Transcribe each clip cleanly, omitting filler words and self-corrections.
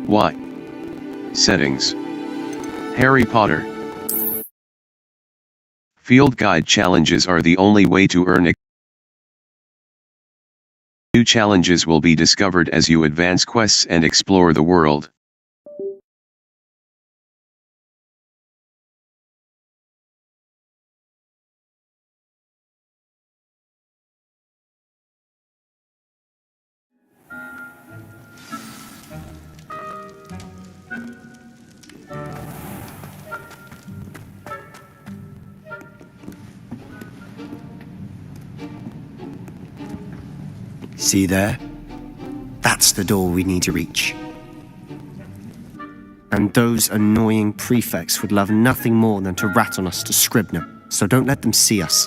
Why? Settings. Harry Potter. Field guide challenges are the only way to earn. New challenges will be discovered as you advance quests and explore the world. See there? That's the door we need to reach. And those annoying prefects would love nothing more than to rat on us to Scribner, so don't let them see us.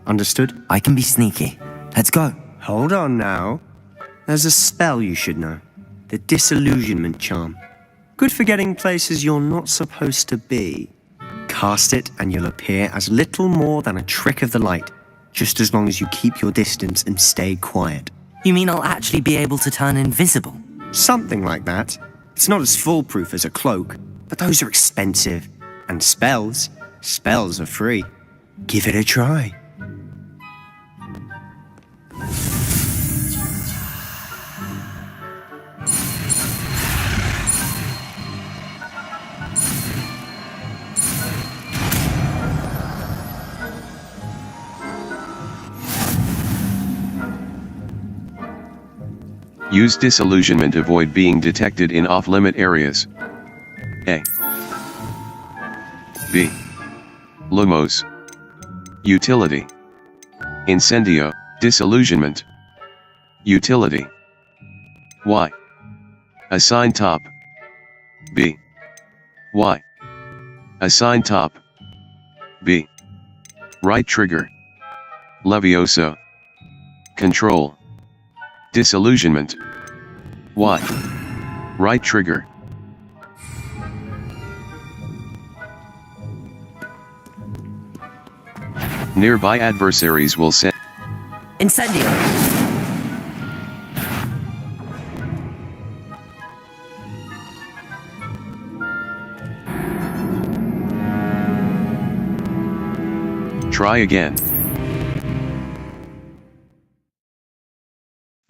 Understood? I can be sneaky. Let's go. Hold on now. There's a spell you should know. The Disillusionment Charm. Good for getting places you're not supposed to be. Cast it and you'll appear as little more than a trick of the light, just as long as you keep your distance and stay quiet. You mean I'll actually be able to turn invisible? Something like that. It's not as foolproof as a cloak, but those are expensive. And spells are free. Give it a try. Use disillusionment to avoid being detected in off-limit areas. A. B. Lumos. Utility. Incendio, disillusionment. Utility. Y. Assign top. B. Y. Assign top. B. Right trigger. Levioso. Control. Disillusionment. Y. Right trigger. Nearby adversaries will send Incendio! Try again.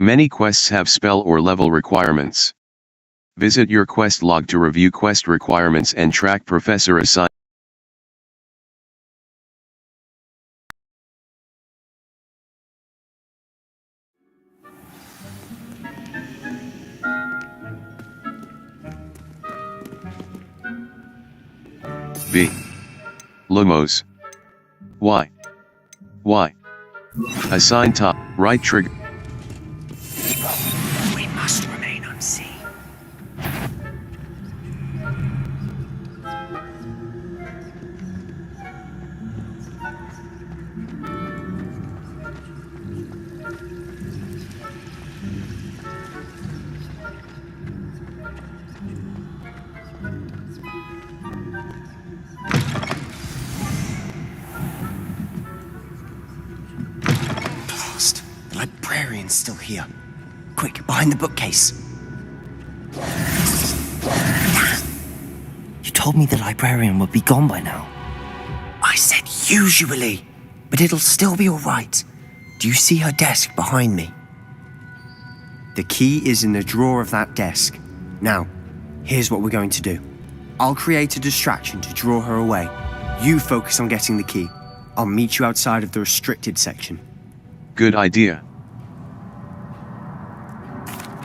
Many quests have spell or level requirements. Visit your quest log to review quest requirements and track professor assignments. B. Lumos. Y. Y. Assign top, right trigger. We must remain unseen. Blast! The librarian's still here. Quick, behind the bookcase. You told me the librarian would be gone by now. I said usually, but it'll still be all right. Do you see her desk behind me? The key is in the drawer of that desk. Now, here's what we're going to do. I'll create a distraction to draw her away. You focus on getting the key. I'll meet you outside of the restricted section. Good idea.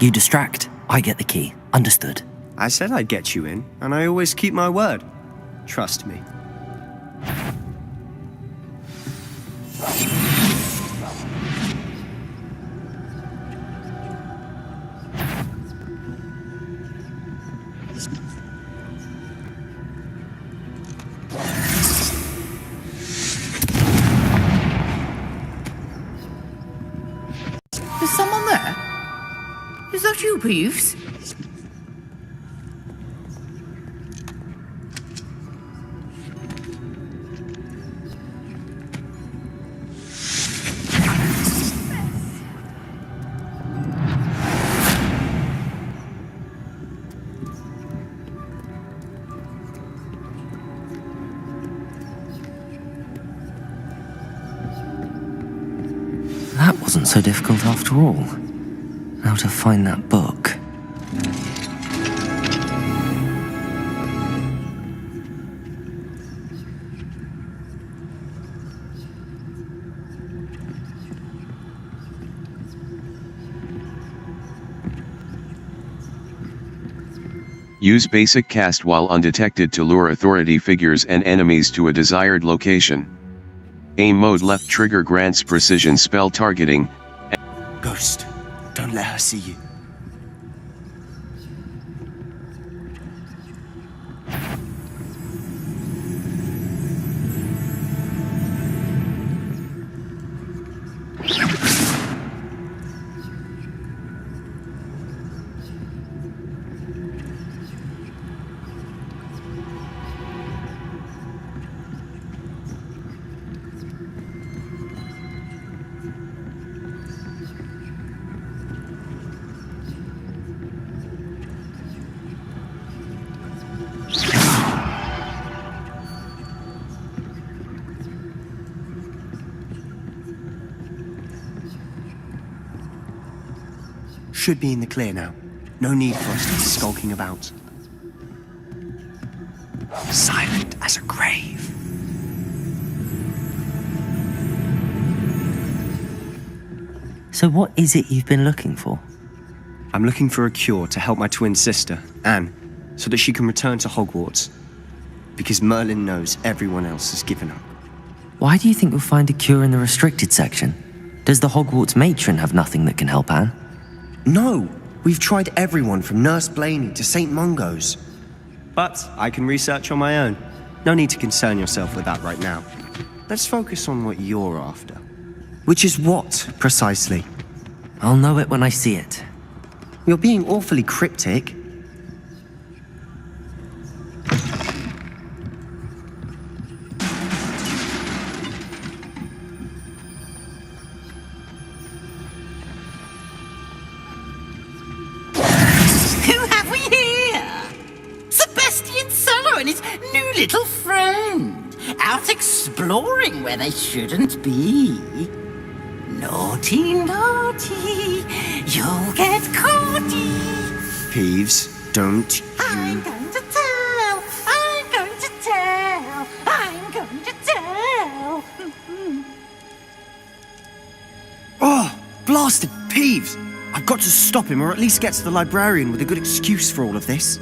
You distract, I get the key. Understood. I said I'd get you in, and I always keep my word. Trust me. Is someone there? Is that you, Peeves? That wasn't so difficult after all. Now to find that book. Use basic cast while undetected to lure authority figures and enemies to a desired location. Aim mode left trigger grants precision spell targeting. Ghost, don't let her see you. Should be in the clear now. No need for us to be skulking about. Silent as a grave. So what is it you've been looking for? I'm looking for a cure to help my twin sister, Anne, so that she can return to Hogwarts. Because Merlin knows everyone else has given up. Why do you think you'll find a cure in the restricted section? Does the Hogwarts matron have nothing that can help Anne? No! We've tried everyone from Nurse Blaney to St. Mungo's. But I can research on my own. No need to concern yourself with that right now. Let's focus on what you're after. Which is what, precisely? I'll know it when I see it. You're being awfully cryptic. Little friend, out exploring where they shouldn't be. Naughty, naughty, you'll get caughty. Peeves, don't you... I'm going to tell, I'm going to tell, I'm going to tell. Oh, blasted Peeves! I've got to stop him or at least get to the librarian with a good excuse for all of this.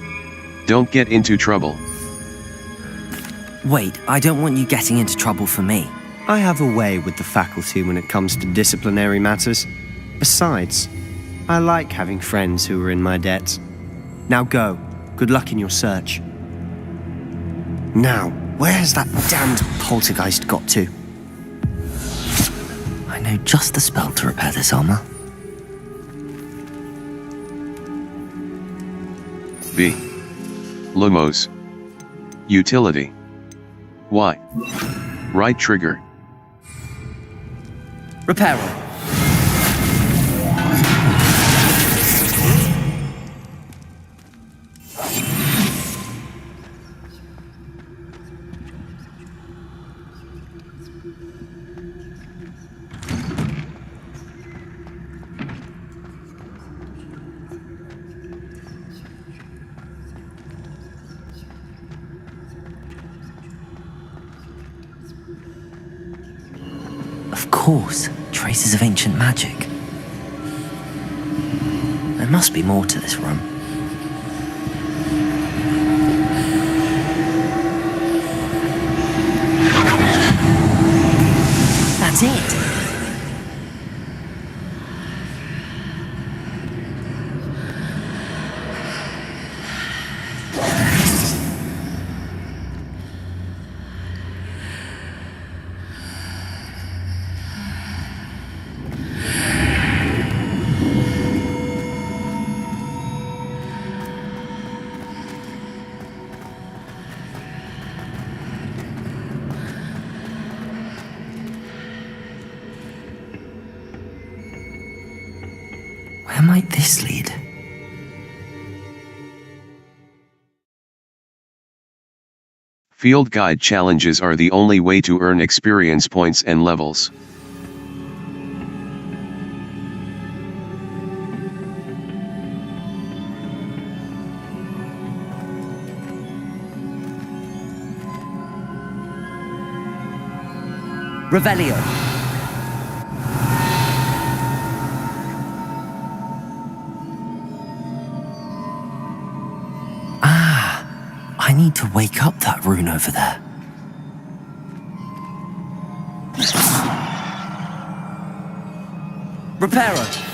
Don't get into trouble. Wait, I don't want you getting into trouble for me. I have a way with the faculty when it comes to disciplinary matters. Besides, I like having friends who are in my debt. Now go. Good luck in your search. Now, where has that damned poltergeist got to? I know just the spell to repair this armor. B. Lumos. Utility. Y. Right trigger. Reparo. Of course, traces of ancient magic. There must be more to this room. That's it! Where might this lead? Field guide challenges are the only way to earn experience points and levels. Revelio. I need to wake up that rune over there. Reparo.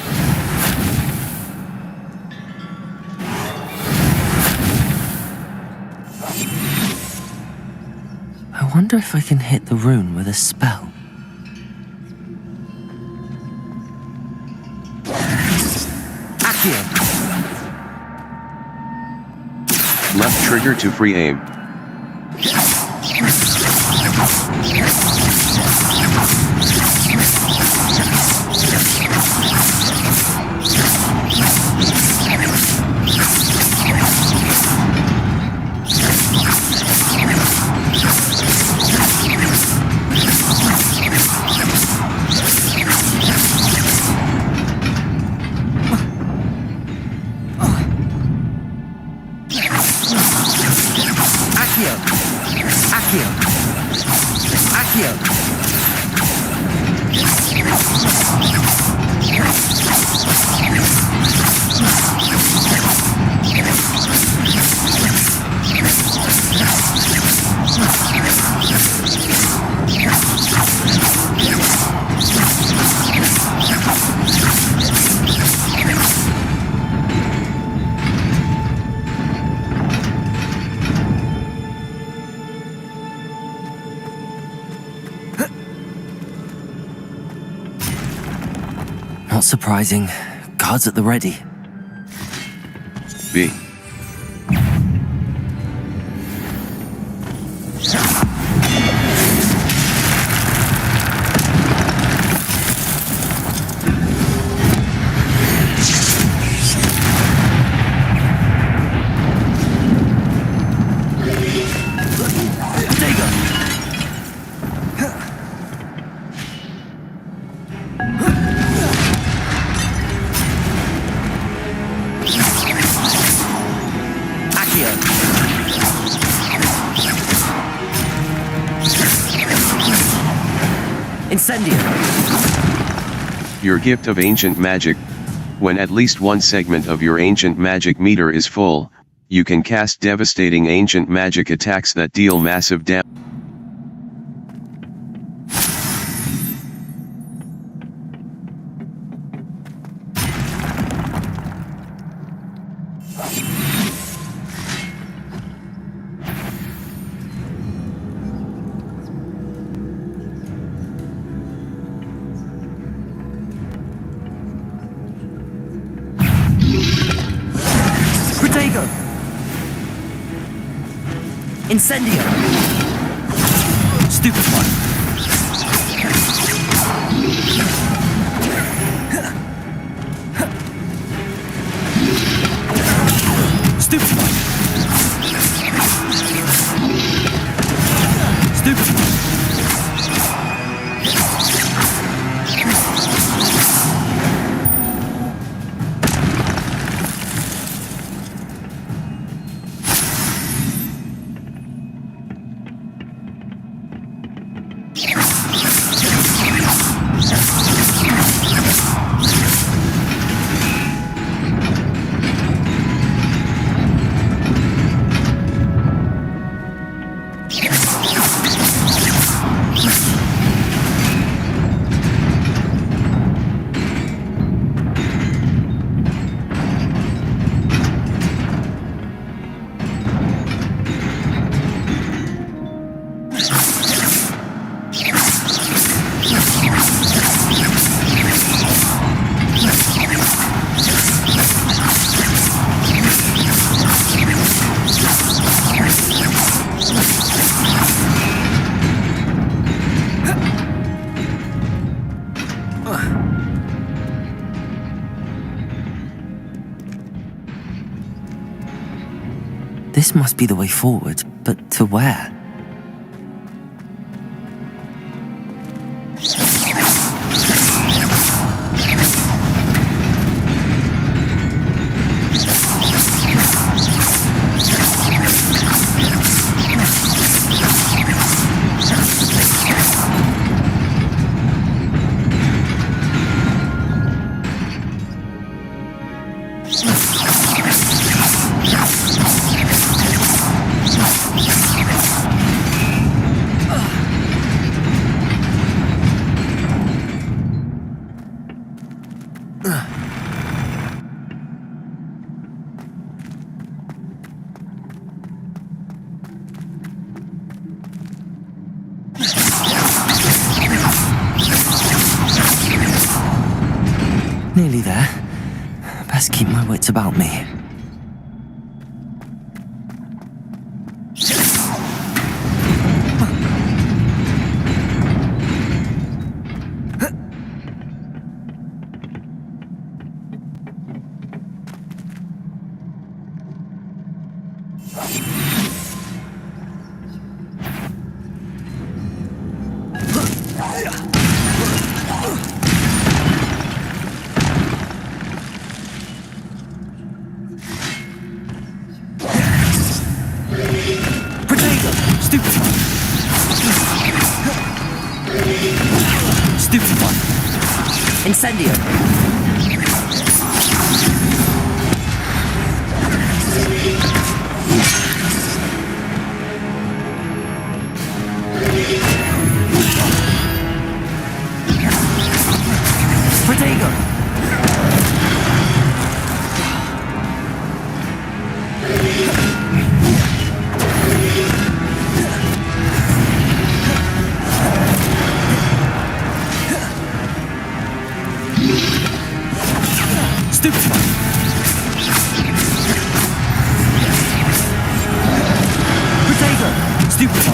I wonder if I can hit the rune with a spell. Accio. Left trigger to free aim. Accio. Accio. Accio. Not surprising. Guards at the ready. B. Incendio. Your gift of ancient magic. When at least one segment of your ancient magic meter is full, you can cast devastating ancient magic attacks that deal massive damage. Protego. Incendio. Stupefy. Stupefy. Stupefy. This must be the way forward, but to where? Nearly there. Best keep my wits about me. Incendio! Protego! Stupefy! Protego! Stupefy!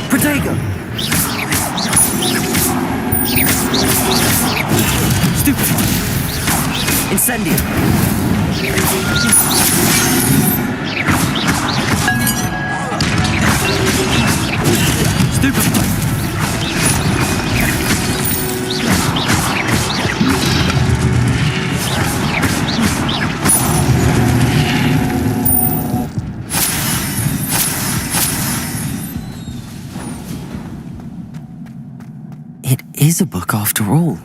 Protego! Stupefy! Incendio! Stupefy! It is a book after all.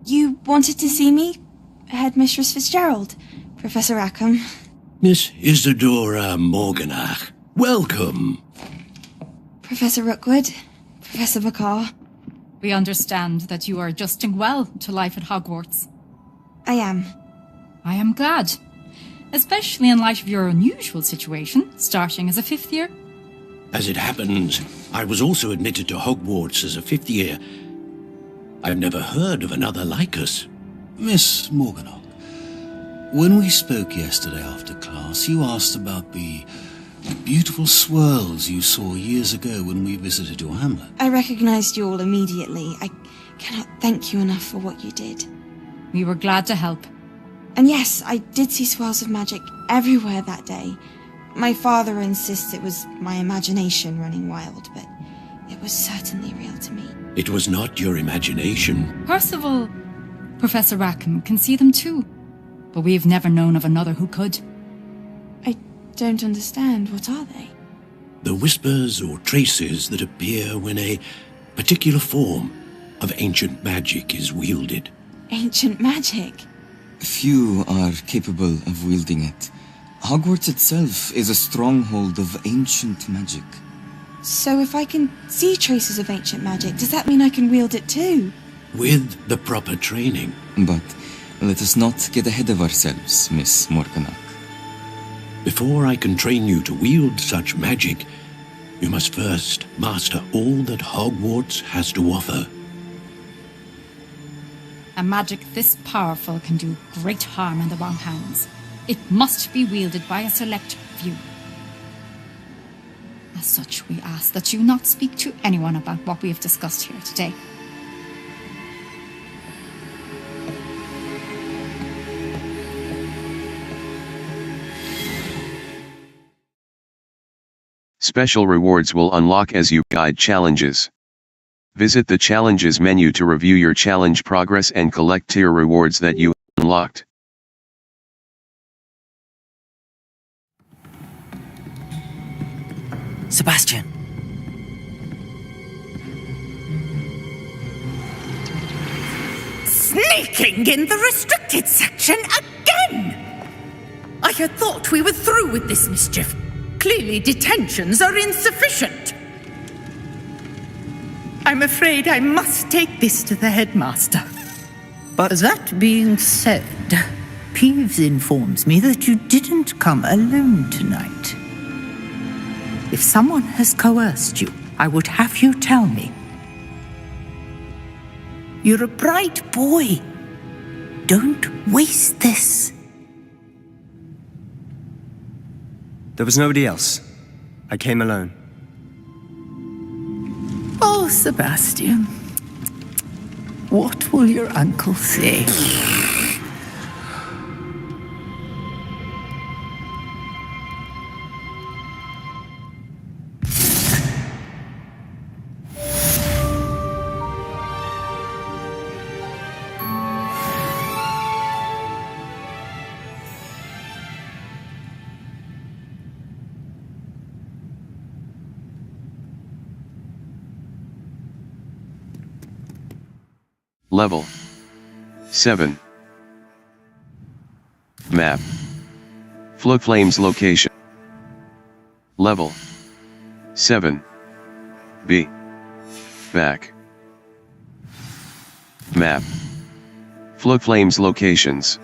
You wanted to see me? Headmistress Fitzgerald, Professor Rackham. Miss Isadora Morganach, welcome. Professor Rookwood, Professor Bakar. We understand that you are adjusting well to life at Hogwarts. I am. I am glad. Especially in light of your unusual situation, starting as a fifth year. As it happens, I was also admitted to Hogwarts as a fifth year. I've never heard of another like us. Miss Morganach, when we spoke yesterday after class, you asked about the beautiful swirls you saw years ago when we visited your hamlet. I recognized you all immediately. I cannot thank you enough for what you did. We were glad to help. And yes, I did see swirls of magic everywhere that day. My father insists it was my imagination running wild, but it was certainly real to me. It was not your imagination. Percival, Professor Rackham can see them too. But we've never known of another who could. I don't understand. What are they? The whispers or traces that appear when a particular form of ancient magic is wielded. Ancient magic? Few are capable of wielding it. Hogwarts itself is a stronghold of ancient magic. So if I can see traces of ancient magic, does that mean I can wield it too? With the proper training. But let us not get ahead of ourselves, Miss Morganach. Before I can train you to wield such magic, you must first master all that Hogwarts has to offer. A magic this powerful can do great harm in the wrong hands. It must be wielded by a select few. As such, we ask that you not speak to anyone about what we have discussed here today. Special rewards will unlock as you guide challenges. Visit the challenges menu to review your challenge progress and collect tier rewards that you unlocked. Sebastian! Sneaking in the restricted section again! I had thought we were through with this mischief. Clearly detentions are insufficient. I'm afraid I must take this to the headmaster. But That being said, Peeves informs me that you didn't come alone tonight. If someone has coerced you, I would have you tell me. You're a bright boy. Don't waste this. there was nobody else. I came alone. Oh, Sebastian. What will your uncle say? Level 7. Map. Flames location. Level 7. B. Back. Map. Flames locations.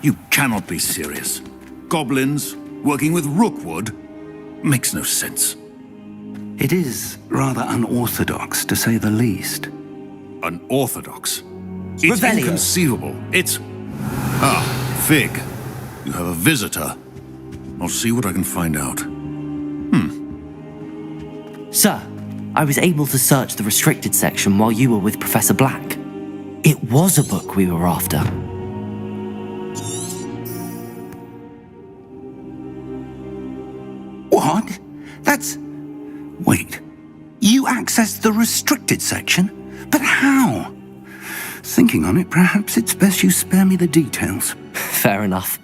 You cannot be serious. Goblins working with Rookwood makes no sense. It is rather unorthodox, to say the least. Unorthodox? It's Revelio. inconceivable. It's... Ah, Fig. You have a visitor. I'll see what I can find out. Sir, I was able to search the restricted section while you were with Professor Black. It was a book we were after. What? That's... Wait. You accessed the restricted section? But how? Thinking on it, perhaps it's best you spare me the details. Fair enough.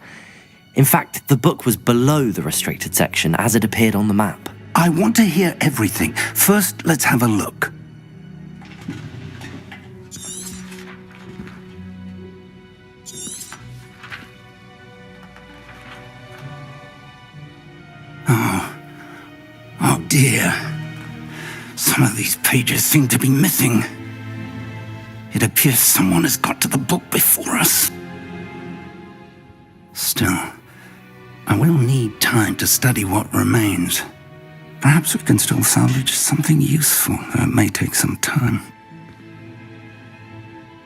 In fact, the book was below the restricted section as it appeared on the map. I want to hear everything. First, let's have a look. Oh dear. Some of these pages seem to be missing. It appears someone has got to the book before us. Still, I will need time to study what remains. Perhaps we can still salvage something useful, though it may take some time.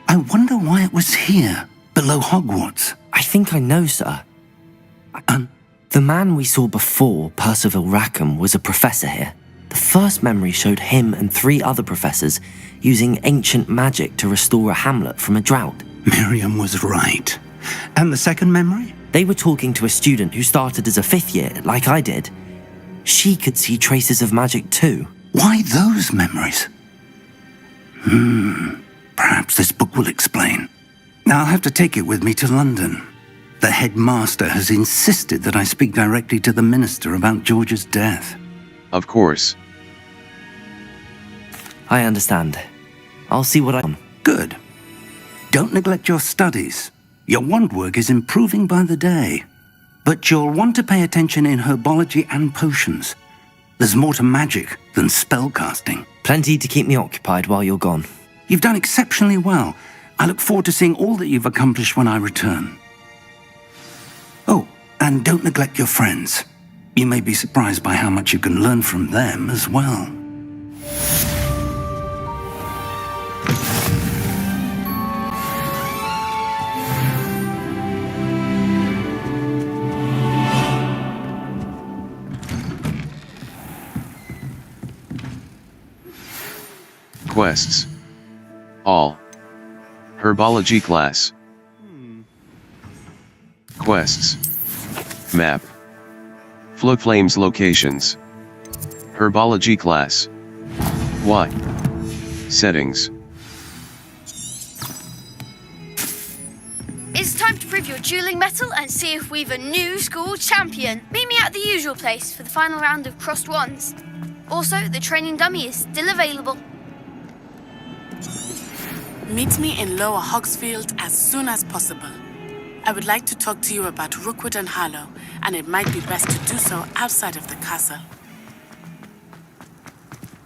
I wonder why it was here, below Hogwarts. I think I know, sir. The man we saw before, Percival Rackham, was a professor here. The first memory showed him and 3 other professors using ancient magic to restore a hamlet from a drought. Miriam was right. And the second memory? They were talking to a student who started as a 5th year, like I did. She could see traces of magic too. Why those memories? Perhaps this book will explain. I'll have to take it with me to London. The headmaster has insisted that I speak directly to the minister about George's death. Of course. I understand. I'll see what I can. Good. Don't neglect your studies. Your wand work is improving by the day. But you'll want to pay attention in herbology and potions. There's more to magic than spellcasting. Plenty to keep me occupied while you're gone. You've done exceptionally well. I look forward to seeing all that you've accomplished when I return. Oh, and don't neglect your friends. You may be surprised by how much you can learn from them as well. Quests. All. Herbology class. Quests. Map. Floodflames locations. Herbology class. Y. Settings. It's time to prove your dueling mettle and see if we've a new school champion. Meet me at the usual place for the final round of crossed wands. Also, the training dummy is still available. Meet me in Lower Hogsfield as soon as possible. I would like to talk to you about Rookwood and Harlow, and it might be best to do so outside of the castle.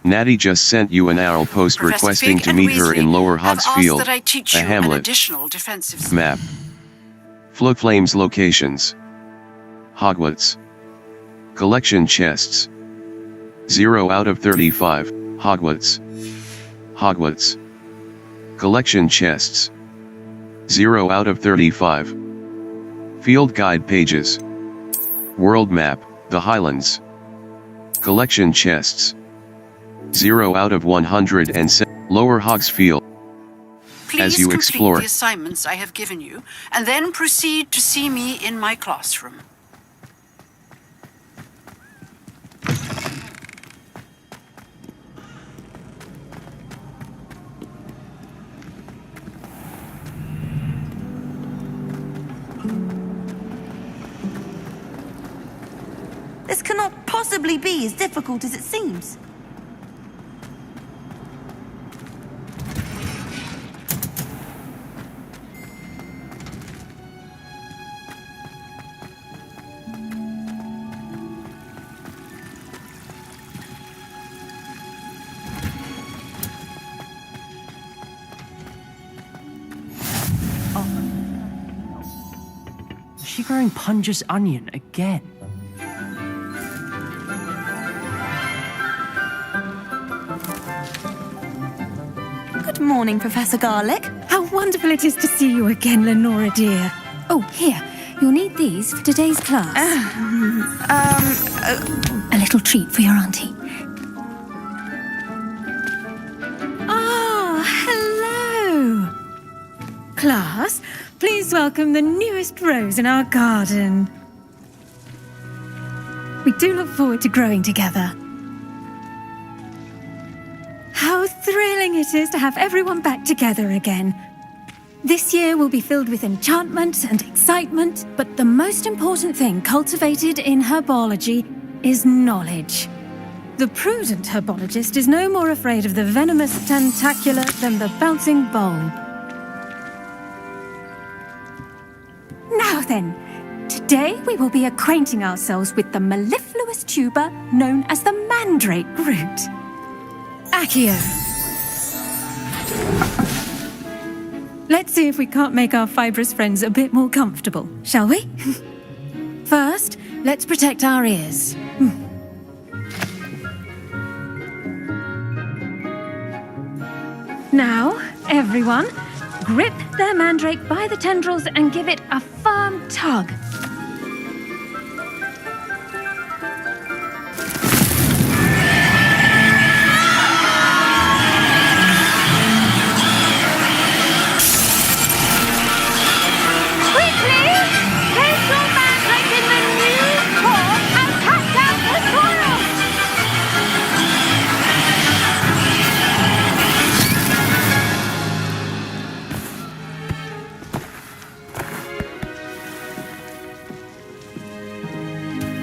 Natty just sent you an arrow post Professor requesting Fig to and meet her Weasley in Lower have asked Hogsfield, that I teach a you an hamlet. additional defensive Map. Floodflames locations. Hogwarts. Collection chests. 0 out of 35, Hogwarts. Hogwarts. Collection chests. 0 out of 35. Field guide pages. World map, the Highlands. Collection chests. 0 out of 107. Lower Hogsfield. Please As you complete explore. the assignments I have given you, and then proceed to see me in my classroom. This cannot possibly be as difficult as it seems. she growing Punja's onion again? Good morning, Professor Garlick. How wonderful it is to see you again, Lenora dear. Oh, here, you'll need these for today's class. A little treat for your auntie. Ah, hello. Class, please welcome the newest rose in our garden. We do look forward to growing together. How thrilling it is to have everyone back together again. This year will be filled with enchantment and excitement, but the most important thing cultivated in herbology is knowledge. The prudent herbologist is no more afraid of the venomous tentacula than the bouncing bulb. Now then, today we will be acquainting ourselves with the mellifluous tuber known as the mandrake root. Accio. Let's see if we can't make our fibrous friends a bit more comfortable, shall we? First, let's protect our ears. Now, everyone, grip their mandrake by the tendrils and give it a firm tug.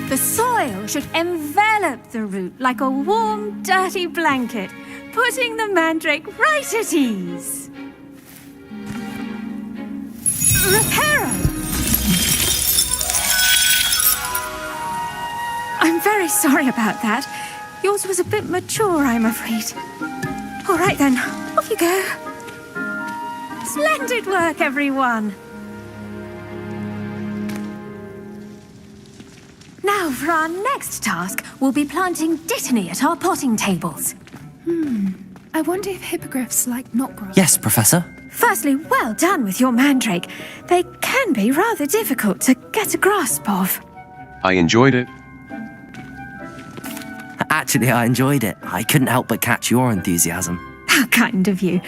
The soil should envelop the root like a warm, dirty blanket, putting the mandrake right at ease. Reparo! I'm very sorry about that. Yours was a bit mature, I'm afraid. All right then, off you go. Splendid work, everyone. Now, for our next task, we'll be planting dittany at our potting tables. I wonder if hippogriffs like knotgrass. Yes, Professor. Firstly, well done with your mandrake. They can be rather difficult to get a grasp of. I enjoyed it. Actually, I enjoyed it. I couldn't help but catch your enthusiasm. How kind of you.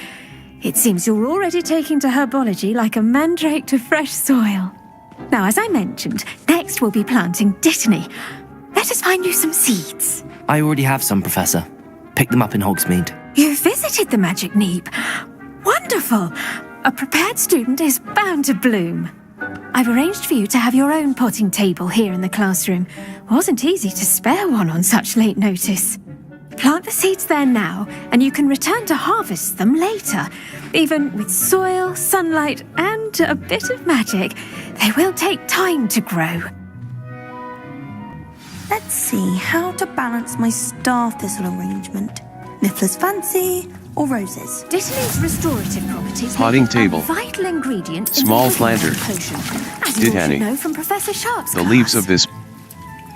It seems you're already taking to herbology like a mandrake to fresh soil. Now, as I mentioned, next we'll be planting dittany. Let us find you some seeds. I already have some, Professor. Picked them up in Hogsmeade. You visited the Magic Neep. Wonderful. A prepared student is bound to bloom. I've arranged for you to have your own potting table here in the classroom. Wasn't easy to spare one on such late notice. Plant the seeds there now, and you can return to harvest them later. Even with soil, sunlight, and a bit of magic, they will take time to grow. Let's see how to balance my star thistle arrangement. Niffler's fancy or roses? Dittany's restorative properties Potting make it table. a vital ingredient Small in the planter. potion, as you all Dittany. should know from Professor Sharp's The class. leaves of this.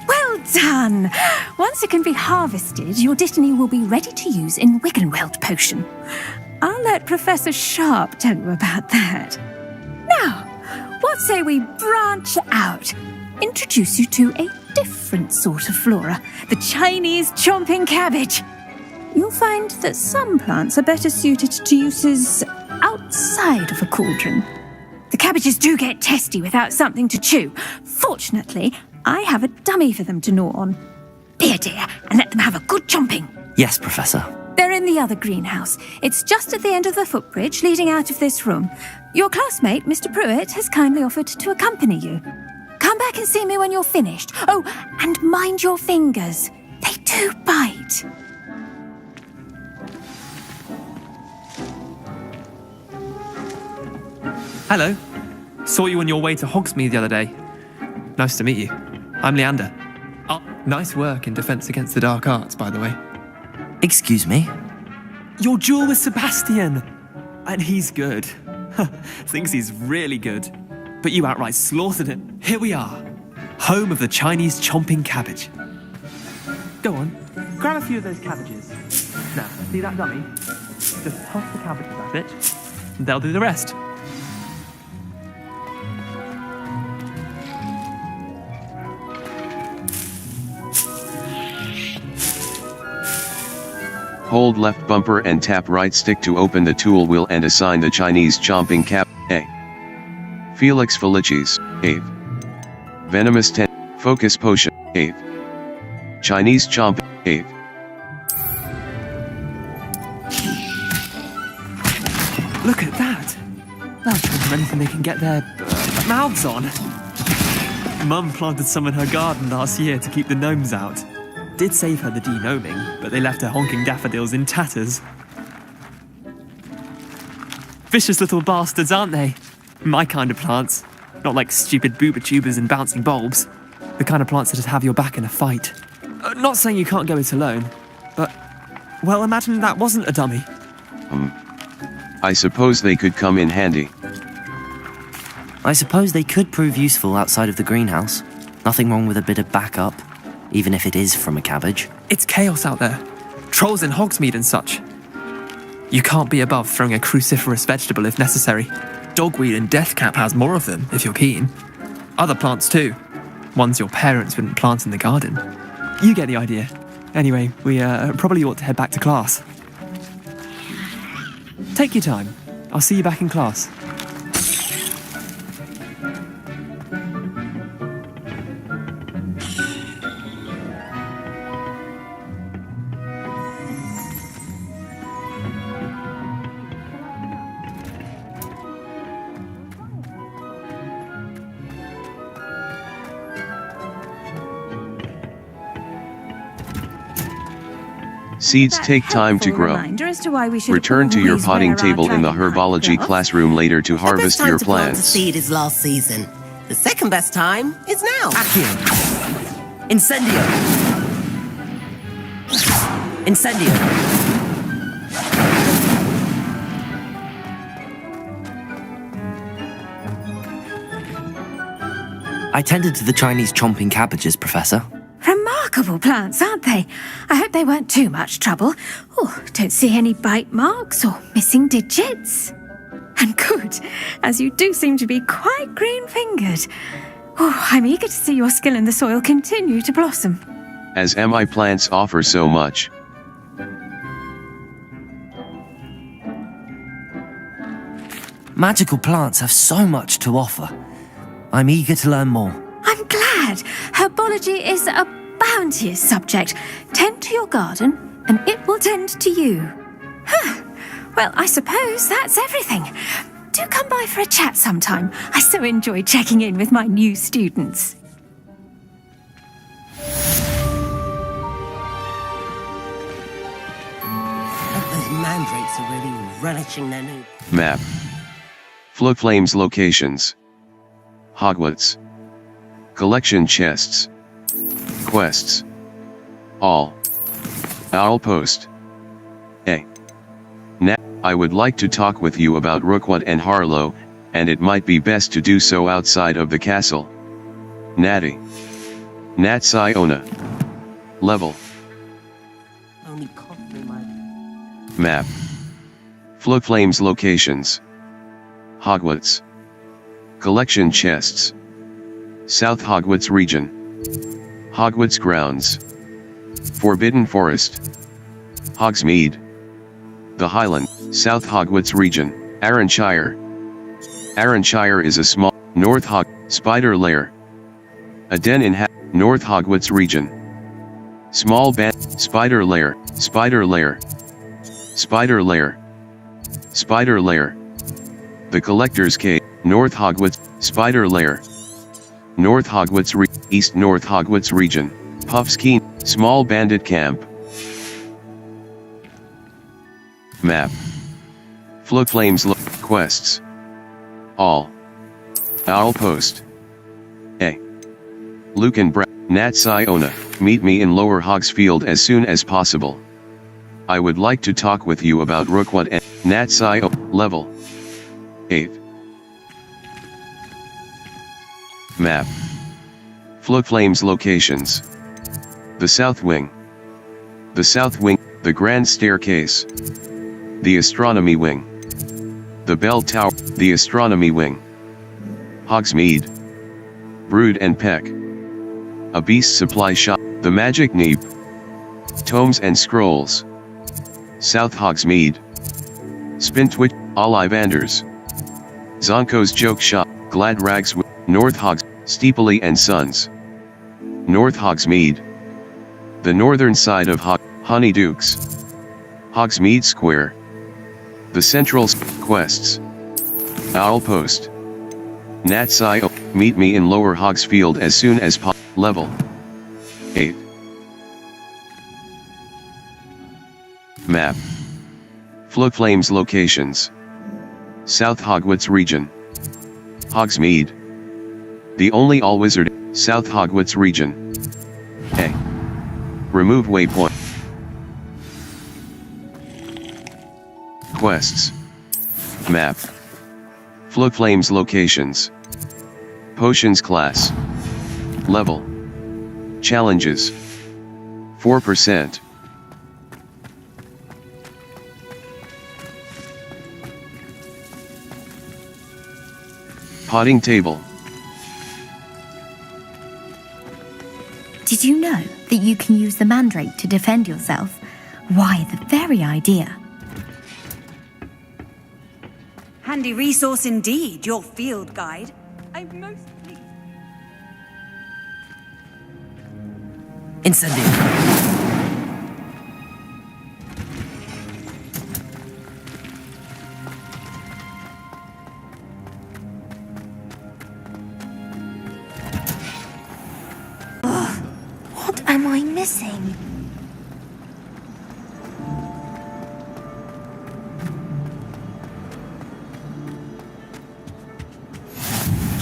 Well done! Once it can be harvested, your dittany will be ready to use in Wiggenweld potion. I'll let Professor Sharp tell you about that. Now, what say we branch out? Introduce you to a different sort of flora, the Chinese chomping cabbage. You'll find that some plants are better suited to uses outside of a cauldron. The cabbages do get testy without something to chew. Fortunately, I have a dummy for them to gnaw on. Be a dear and let them have a good chomping. Yes, Professor. They're in the other greenhouse. It's just at the end of the footbridge leading out of this room. Your classmate, Mr. Pruitt, has kindly offered to accompany you. Come back and see me when you're finished. Oh, and mind your fingers. They do bite. Hello. Saw you on your way to Hogsmeade the other day. Nice to meet you. I'm Leander. Oh, nice work in Defense Against the Dark Arts, by the way. Excuse me? Your duel with Sebastian! And he's good. Thinks he's really good. but you outright slaughtered it. Here we are, home of the Chinese chomping cabbage. Go on, grab a few of those cabbages. Now, see that dummy? Just toss the cabbages at it, and they'll do the rest. Hold left bumper and tap right stick to open the tool wheel and assign the Chinese chomping cap. A. Felix Felicis, 8. Venomous 10. Focus potion, 8. Chinese chomping, 8. Look at that! They'll chomp anything they can get their mouths on. Mum planted some in her garden last year to keep the gnomes out. Did save her the de-gnoming, but they left her honking daffodils in tatters. Vicious little bastards, aren't they? My kind of plants. Not like stupid booba tubers and bouncing bulbs. The kind of plants that just have your back in a fight. Not saying you can't go it alone, but, well, imagine that wasn't a dummy. I suppose they could come in handy. I suppose they could prove useful outside of the greenhouse. Nothing wrong with a bit of backup, even if it is from a cabbage. It's chaos out there. Trolls in Hogsmeade and such. You can't be above throwing a cruciferous vegetable if necessary. Dogweed and deathcap has more of them, if you're keen. Other plants too. Ones your parents wouldn't plant in the garden. You get the idea. Anyway, we probably ought to head back to class. Take your time. I'll see you back in class. Seeds take time to grow. Return to your potting table in the herbology classroom later to harvest your The best time to plant a plants. seed is last season. The second best time is now. Accio. Incendio. Incendio. I tended to the Chinese chomping cabbages, Professor. Remarkable plants, aren't they? I hope they weren't too much trouble. Oh, don't see any bite marks or missing digits. And good, as you do seem to be quite green-fingered. Oh, I'm eager to see your skill in the soil continue to blossom. As MI plants offer so much. Magical plants have so much to offer. I'm eager to learn more. I'm glad. Herbology is a bounteous subject. Tend to your garden, and it will tend to you. Huh. Well, I suppose that's everything. Do come by for a chat sometime. I so enjoy checking in with my new students. Those mandrakes are really relishing their new... Map. Fluflame's locations. Hogwarts. Collection chests. Quests. All. Owl post. A. Nat, I would like to talk with you about Rookwood and Harlow, and it might be best to do so outside of the castle. Natty. Nat Siona. Level. Only cost me my... Map. Fluflame's locations. Hogwarts. Collection chests. South Hogwarts region. Hogwarts grounds. Forbidden Forest. Hogsmeade. The Highland, South Hogwarts region, Arranshire. Arranshire is a small, North Hog, spider lair. A den in North Hogwarts region. Small band, spider lair, spider lair. Spider lair. Spider lair. The Collector's Cave, North Hogwarts, spider lair. North Hogwarts East North Hogwarts region, Puffskeen, small bandit camp. Map. Fluflame's quests. All. Owl post. A. Luke and Nat Siona, meet me in Lower Hogsfield as soon as possible. I would like to talk with you about Rookwood and Nat Siona, level 8. Map. Flugflame's locations. The South Wing. The South Wing, the Grand Staircase. The Astronomy Wing. The Bell Tower, the Astronomy Wing. Hogsmeade. Brood and Peck. A Beast Supply Shop, the Magic Neep. Tomes and Scrolls. South Hogsmeade. Spintwitch, Ollivanders. Zonko's Joke Shop, Glad Rags, North Hogs, Steepley and Sons. North Hogsmeade. The northern side of Honeydukes. Hogsmeade Square. The Central Quests. Owlpost. Natsai, meet me in Lower Hogsfield as soon as level 8. Map. Flugflame's locations. South Hogwarts region. Hogsmeade. The only all-wizard, South Hogwarts region. A. Remove waypoint. Quests. Map. Flugflame's locations. Potions class. Level. Challenges. 4%. Potting table. Did you know that you can use the mandrake to defend yourself? Why, the very idea. Handy resource indeed, your field guide. I'm most pleased. Incendio. What am I missing?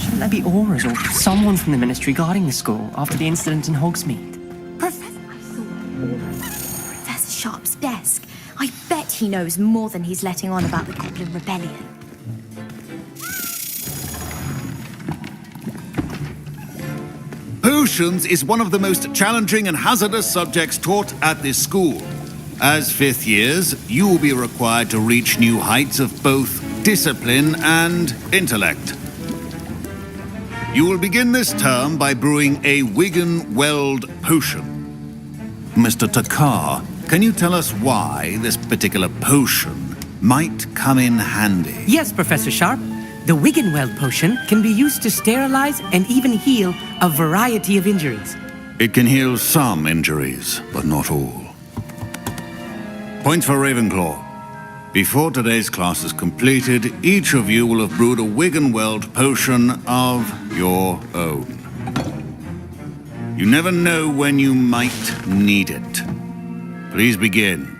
Shouldn't there be auras or someone from the Ministry guarding the school after the incident in Hogsmeade? Professor Sharp's desk. I bet he knows more than he's letting on about the Goblin Rebellion. Potions is one of the most challenging and hazardous subjects taught at this school. As fifth years, you will be required to reach new heights of both discipline and intellect. You will begin this term by brewing a Wigan-Weld potion. Mr. Takar, can you tell us why this particular potion might come in handy? Yes, Professor Sharp. The Wigan-Weld potion can be used to sterilize and even heal a variety of injuries. It can heal some injuries, but not all. Points for Ravenclaw. Before today's class is completed, each of you will have brewed a Wigan-Weld potion of your own. You never know when you might need it. Please begin.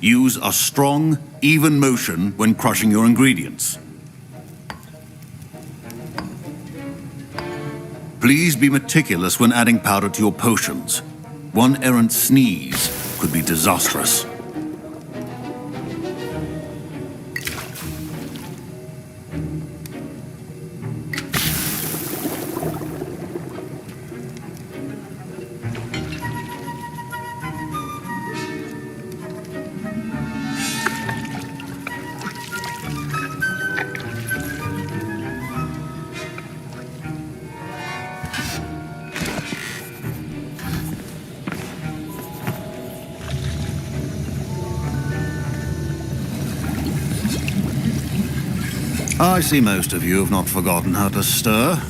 Use a strong, even motion when crushing your ingredients. Please be meticulous when adding powder to your potions. One errant sneeze could be disastrous. I see most of you have not forgotten how to stir.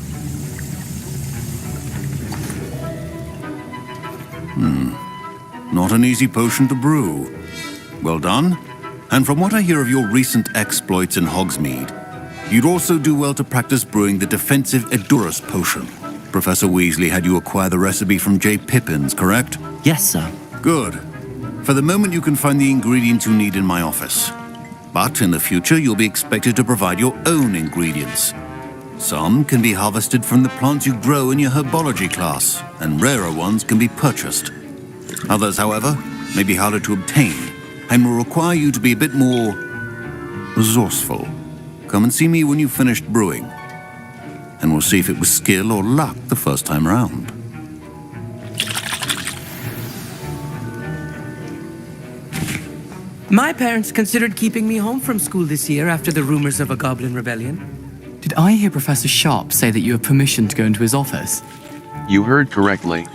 Not an easy potion to brew. Well done. And from what I hear of your recent exploits in Hogsmeade, you'd also do well to practice brewing the defensive Edurus potion. Professor Weasley had you acquire the recipe from J. Pippins, correct? Yes, sir. Good. For the moment, you can find the ingredients you need in my office. But in the future, you'll be expected to provide your own ingredients. Some can be harvested from the plants you grow in your herbology class, and rarer ones can be purchased. Others, however, may be harder to obtain, and will require you to be a bit more resourceful. Come and see me when you've finished brewing, and we'll see if it was skill or luck the first time round. My parents considered keeping me home from school this year after the rumors of a goblin rebellion. Did I hear Professor Sharp say that you have permission to go into his office? You heard correctly.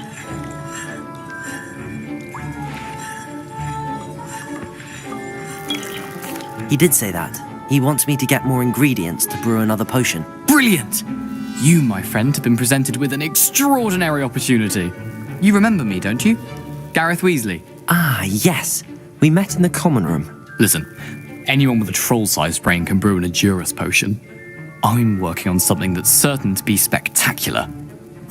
He did say that. He wants me to get more ingredients to brew another potion. Brilliant! You, my friend, have been presented with an extraordinary opportunity. You remember me, don't you? Gareth Weasley. Ah, yes. We met in the common room. Listen, anyone with a troll-sized brain can brew an Edurus potion. I'm working on something that's certain to be spectacular.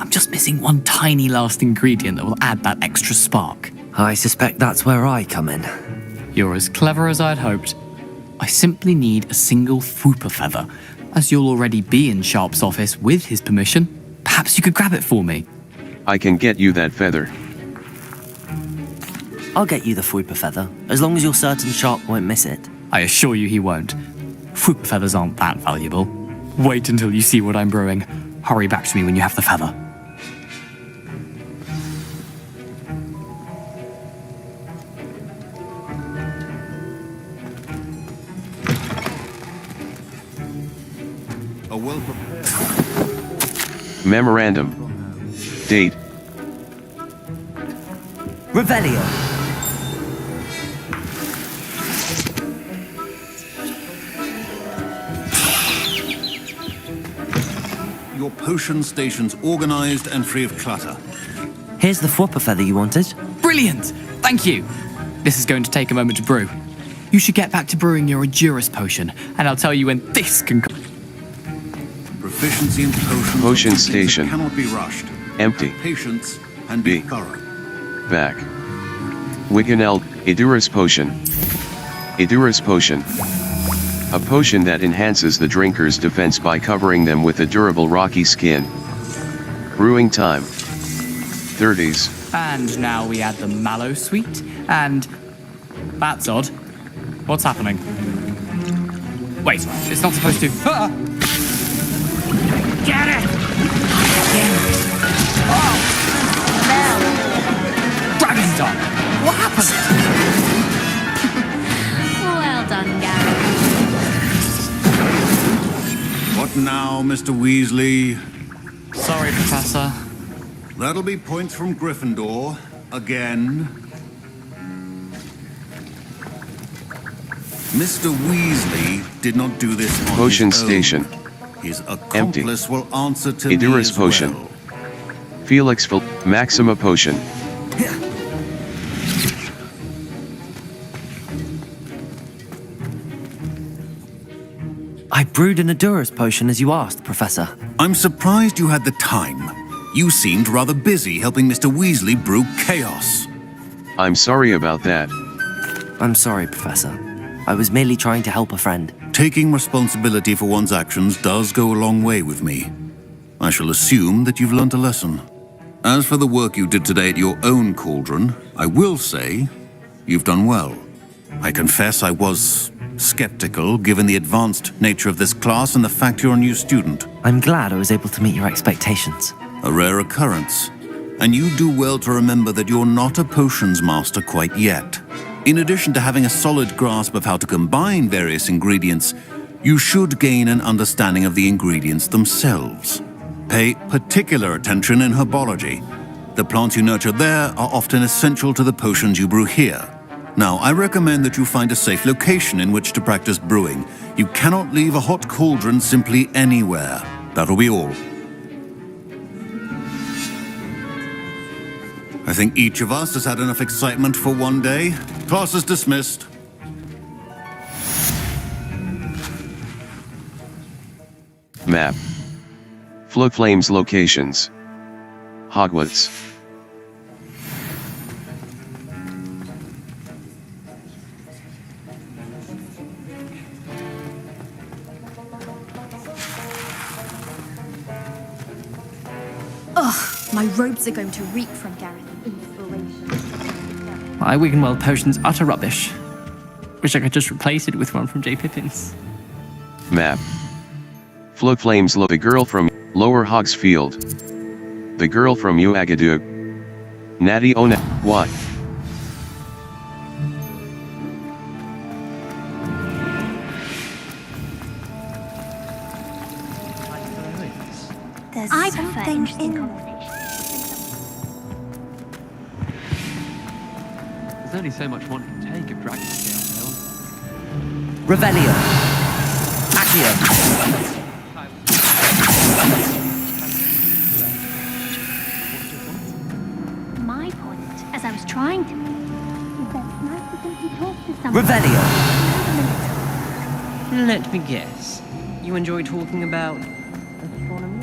I'm just missing one tiny last ingredient that will add that extra spark. I suspect that's where I come in. You're as clever as I'd hoped. I simply need a single Fwooper feather. As you'll already be in Sharp's office with his permission, perhaps you could grab it for me. I can get you that feather. I'll get you the Fwooper feather, as long as you're certain Sharp won't miss it. I assure you he won't. Fwooper feathers aren't that valuable. Wait until you see what I'm brewing. Hurry back to me when you have the feather. A well-prepared Memorandum. Date. Revelio. Your potion station's organized and free of clutter. Here's the Fwooper feather you wanted. Brilliant! Thank you! This is going to take a moment to brew. You should get back to brewing your Edurus potion, and I'll tell you when this can... Proficiency in potions Potion station. cannot be rushed. Empty. Patience and be thorough. Back. Wiggeneld, Edurus potion. Edurus potion. A potion that enhances the drinker's defense by covering them with a durable rocky skin. Brewing time. 30s. And now we add the mallow sweet, and... That's odd. What's happening? Wait, it's not supposed to... Ah! Get it! Oh! Dragon's done! What happened? Well done, Gary. What now, Mr. Weasley? Sorry, Professor. That'll be points from Gryffindor. Again. Mr. Weasley did not do this on Potion his own. station. His accomplice will answer to me Edurus as potion. well. Felix Maxima potion. I brewed an Edurus potion as you asked, Professor. I'm surprised you had the time. You seemed rather busy helping Mr. Weasley brew chaos. I'm sorry about that. I'm sorry, Professor. I was merely trying to help a friend. Taking responsibility for one's actions does go a long way with me. I shall assume that you've learnt a lesson. As for the work you did today at your own cauldron, I will say you've done well. I confess I was skeptical given the advanced nature of this class and the fact you're a new student. I'm glad I was able to meet your expectations. A rare occurrence. And you do well to remember that you're not a potions master quite yet. In addition to having a solid grasp of how to combine various ingredients, you should gain an understanding of the ingredients themselves. Pay particular attention in herbology. The plants you nurture there are often essential to the potions you brew here. Now, I recommend that you find a safe location in which to practice brewing. You cannot leave a hot cauldron simply anywhere. That'll be all. I think each of us has had enough excitement for one day. Class is dismissed. Map. Floflame's locations. Hogwarts. Ugh, my robes are going to reek from Gareth. Inspiration. My Wiggenweld potion's utter rubbish. Wish I could just replace it with one from J. Pippin's. Map. Flo Flames the girl from Lower Hogsfield. The girl from Uagadug. Natty Ona. What? There's I something in There's only so much one can take of Dragon Scale Tales. Revelio. Accio. My point, as I was trying to make, is that it's nice to simply talk to someone. Revelio. Let me guess. You enjoy talking about astronomy?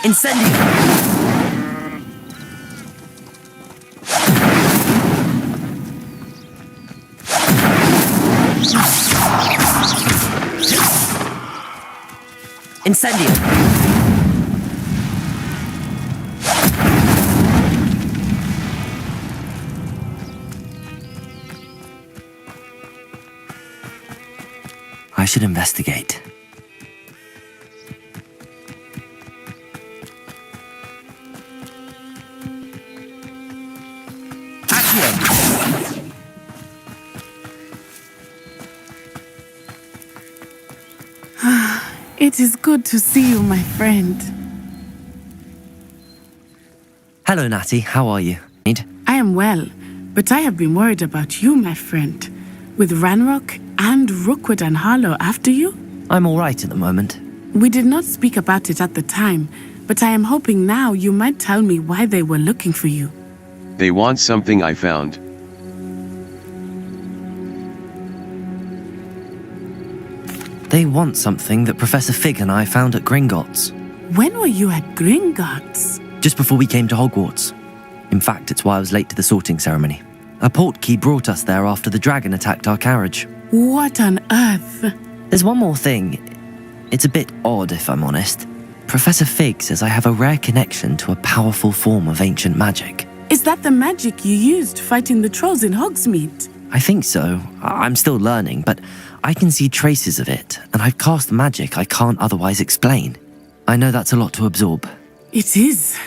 Incendio! Incendio! I should investigate. It is good to see you, my friend. Hello, Natty. How are you? I am well, but I have been worried about you, my friend. With Ranrock and Rookwood and Harlow after you? I'm all right at the moment. We did not speak about it at the time, but I am hoping now you might tell me why they were looking for you. They want something I found. They want something that Professor Fig and I found at Gringotts. When were you at Gringotts? Just before we came to Hogwarts. In fact, it's why I was late to the sorting ceremony. A portkey brought us there after the dragon attacked our carriage. What on earth? There's one more thing. It's a bit odd, if I'm honest. Professor Fig says I have a rare connection to a powerful form of ancient magic. Is that the magic you used fighting the trolls in Hogsmeade? I think so. I'm still learning, but I can see traces of it, and I've cast magic I can't otherwise explain. I know that's a lot to absorb. It is.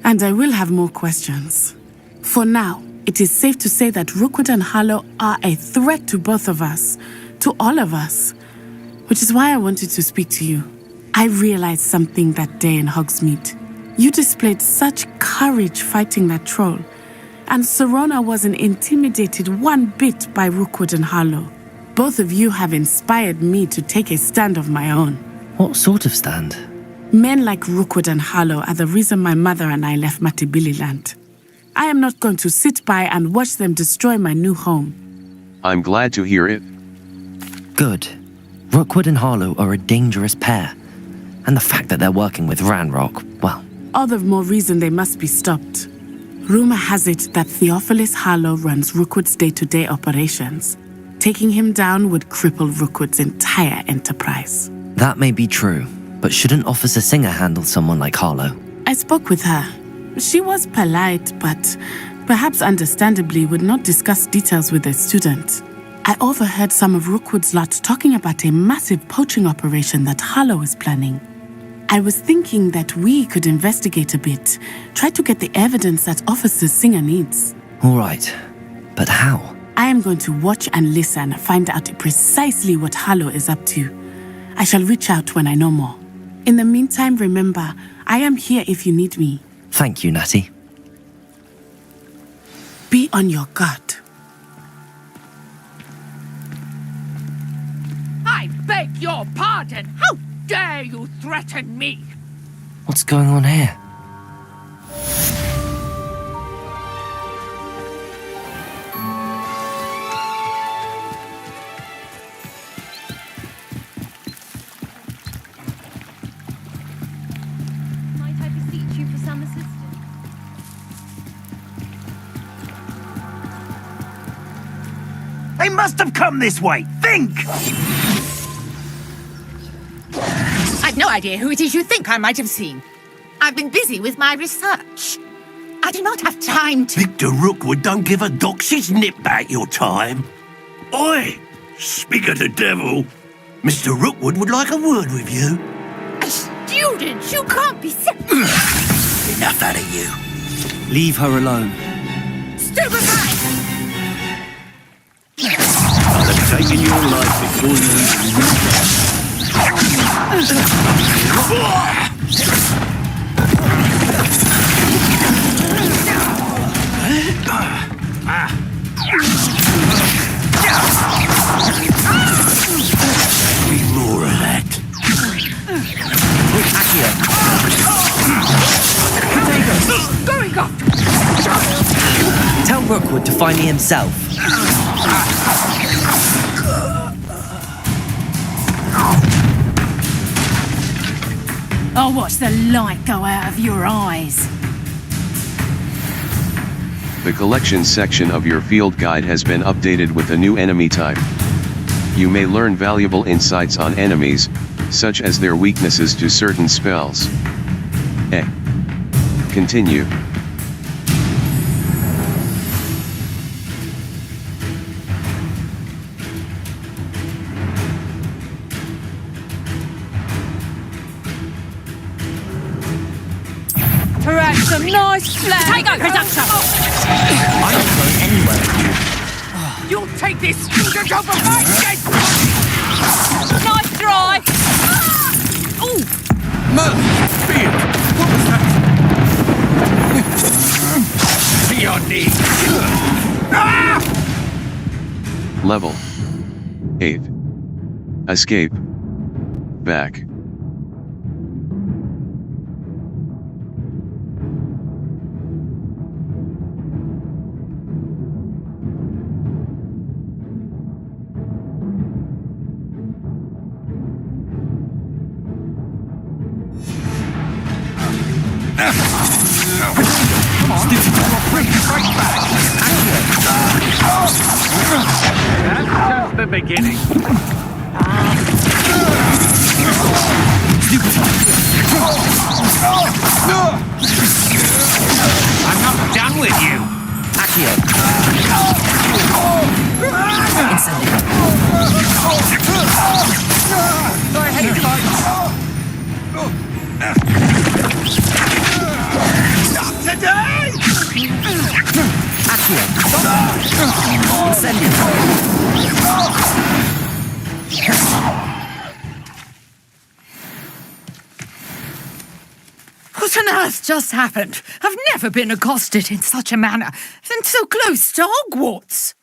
And I will have more questions. For now, it is safe to say that Rookwood and Harlow are a threat to both of us, to all of us, which is why I wanted to speak to you. I realized something that day in Hogsmeade. You displayed such courage fighting that troll, and Serona wasn't intimidated one bit by Rookwood and Harlow. Both of you have inspired me to take a stand of my own. What sort of stand? Men like Rookwood and Harlow are the reason my mother and I left Matibili I am not going to sit by and watch them destroy my new home. I'm glad to hear it. Good. Rookwood and Harlow are a dangerous pair. And the fact that they're working with Ranrock, well... All the more reason they must be stopped. Rumor has it that Theophilus Harlow runs Rookwood's day-to-day operations. Taking him down would cripple Rookwood's entire enterprise. That may be true, but shouldn't Officer Singer handle someone like Harlow? I spoke with her. She was polite, but perhaps understandably would not discuss details with a student. I overheard some of Rookwood's lot talking about a massive poaching operation that Harlow is planning. I was thinking that we could investigate a bit, try to get the evidence that Officer Singer needs. All right, but how? I am going to watch and listen, find out precisely what Harlow is up to. I shall reach out when I know more. In the meantime, remember, I am here if you need me. Thank you, Natty. Be on your guard. I beg your pardon. How dare you threaten me? What's going on here? Might I beseech you for some assistance? They must have come this way. Think! I've no idea who it is you think I might have seen. I've been busy with my research. I do not have time to... Victor Rookwood don't give a doxy's nip back your time. Oi! Speak of the devil. Mr. Rookwood would like a word with you. A student? You can't be... Enough out of you. Leave her alone. Stupefy! I've taken your life before you Be more of that. Going up! Tell Rookwood to find me himself. I'll watch the light go out of your eyes. The collections section of your field guide has been updated with a new enemy type. You may learn valuable insights on enemies, such as their weaknesses to certain spells. Continue. Perhaps some nice flag. Take over, Doctor! I don't go anywhere with you. You'll take this student over my head! Nice try! Ooh! Beard! What was that? To your knees! Level 8. Escape. Back. That's just the beginning. I'm not done with you. Accio. Incendio. Go ahead and fight. Not today! Accio. Incendio. What on earth just happened? I've never been accosted in such a manner, and so close to Hogwarts.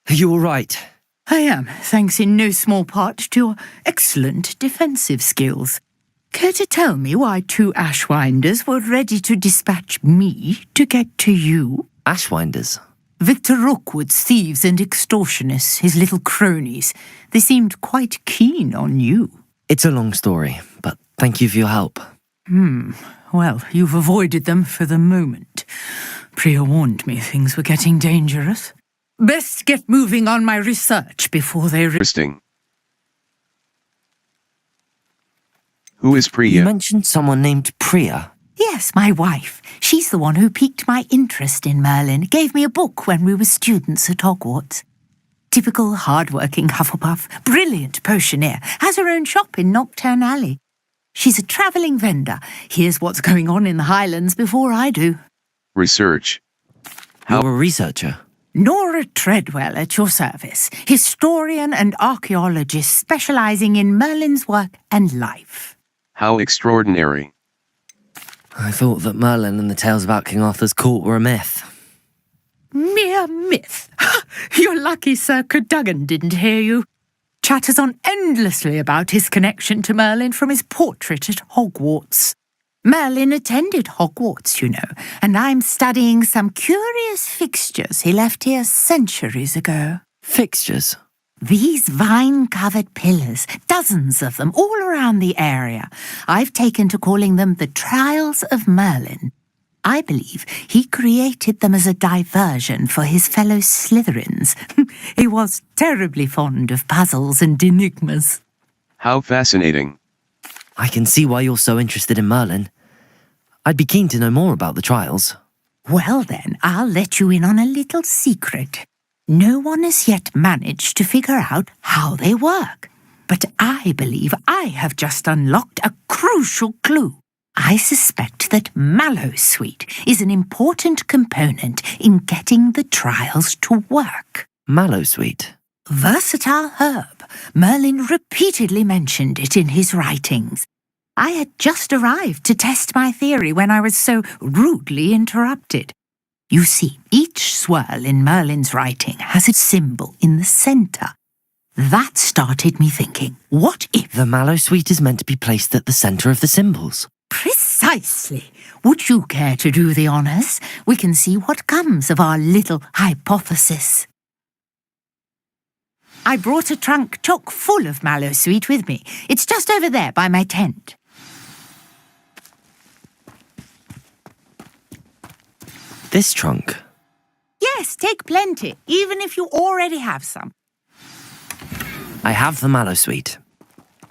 Are you all right? I am, thanks in no small part to your excellent defensive skills. Care to tell me why 2 Ashwinders were ready to dispatch me to get to you? Ashwinders? Victor Rookwood's thieves and extortionists, his little cronies. They seemed quite keen on you. It's a long story, but thank you for your help. Well, you've avoided them for the moment. Priya warned me things were getting dangerous. Best get moving on my research before they... Interesting. Who is Priya? You mentioned someone named Priya. Yes, my wife. She's the one who piqued my interest in Merlin, gave me a book when we were students at Hogwarts. Typical hard-working Hufflepuff, brilliant potioneer, has her own shop in Knockturn Alley. She's a travelling vendor, hears what's going on in the Highlands before I do. Research. You're a researcher? Nora Treadwell at your service, historian and archaeologist specialising in Merlin's work and life. How extraordinary. I thought that Merlin and the tales about King Arthur's court were a myth. Mere myth. You're lucky Sir Cadogan didn't hear you. Chatters on endlessly about his connection to Merlin from his portrait at Hogwarts. Merlin attended Hogwarts, you know, and I'm studying some curious fixtures he left here centuries ago. Fixtures? These vine-covered pillars, dozens of them, all around the area. I've taken to calling them the Trials of Merlin. I believe he created them as a diversion for his fellow Slytherins. He was terribly fond of puzzles and enigmas. How fascinating. I can see why you're so interested in Merlin. I'd be keen to know more about the trials. Well then, I'll let you in on a little secret. No one has yet managed to figure out how they work. But I believe I have just unlocked a crucial clue. I suspect that Mallowsweet is an important component in getting the trials to work. Mallowsweet? Versatile herb. Merlin repeatedly mentioned it in his writings. I had just arrived to test my theory when I was so rudely interrupted. You see, each swirl in Merlin's writing has a symbol in the centre. That started me thinking, what if... The Mallowsweet is meant to be placed at the centre of the symbols. Precisely. Would you care to do the honours? We can see what comes of our little hypothesis. I brought a trunk chock full of Mallowsweet with me. It's just over there by my tent. This trunk? Yes, take plenty, even if you already have some. I have the Mallowsweet.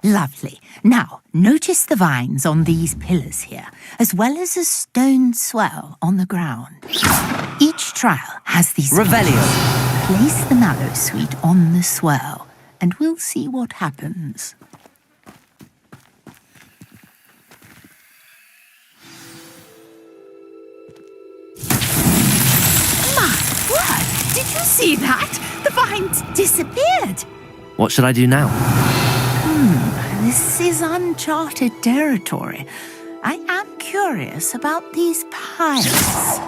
Lovely. Now, notice the vines on these pillars here, as well as a stone swell on the ground. Each trial has these... Revelio. Place the Mallowsweet on the swell, and we'll see what happens. My word! Did you see that? The vines disappeared. What should I do now? This is uncharted territory. I am curious about these piles.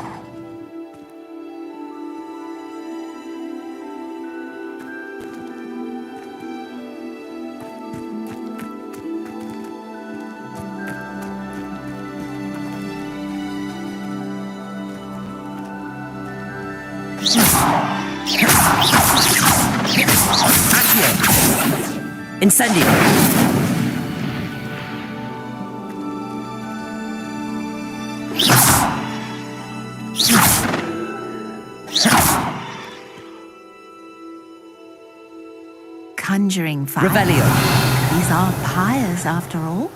Incendio. Conjuring fire. Revelio. These are pyres after all.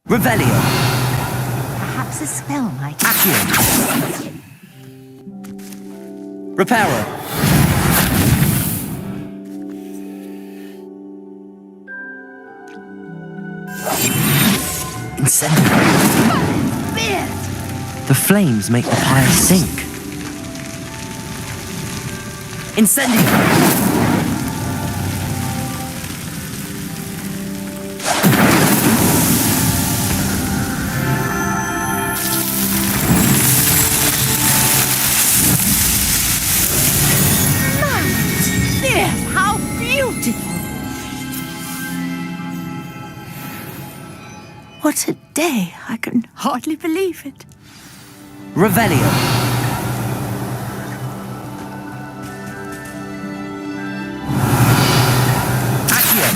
Revelio. Perhaps a spell might... Accio. Reparo. Incendio. The flames make the pyre sink. Incendio. How beautiful! What a day! I can hardly believe it. Revelio. Accio.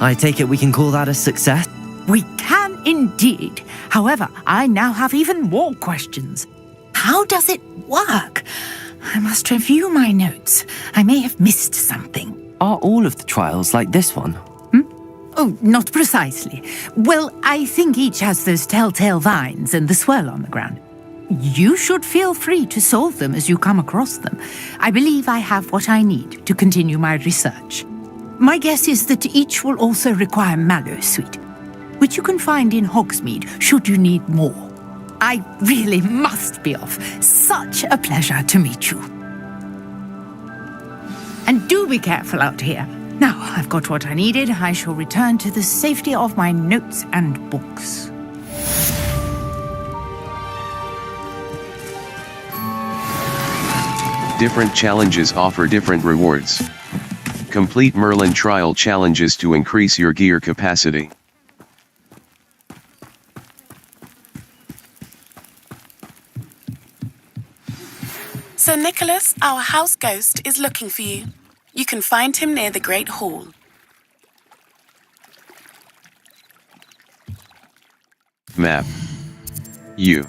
I take it we can call that a success? We can indeed. However, I now have even more questions. How does it work? I must review my notes. I may have missed something. Are all of the trials like this one? Oh, not precisely. Well, I think each has those telltale vines and the swirl on the ground. You should feel free to solve them as you come across them. I believe I have what I need to continue my research. My guess is that each will also require mallow sweet, which you can find in Hogsmeade should you need more. I really must be off. Such a pleasure to meet you. And do be careful out here. Now I've got what I needed, I shall return to the safety of my notes and books. Different challenges offer different rewards. Complete Merlin trial challenges to increase your gear capacity. Sir Nicholas, our house ghost, is looking for you. You can find him near the Great Hall. Map. U.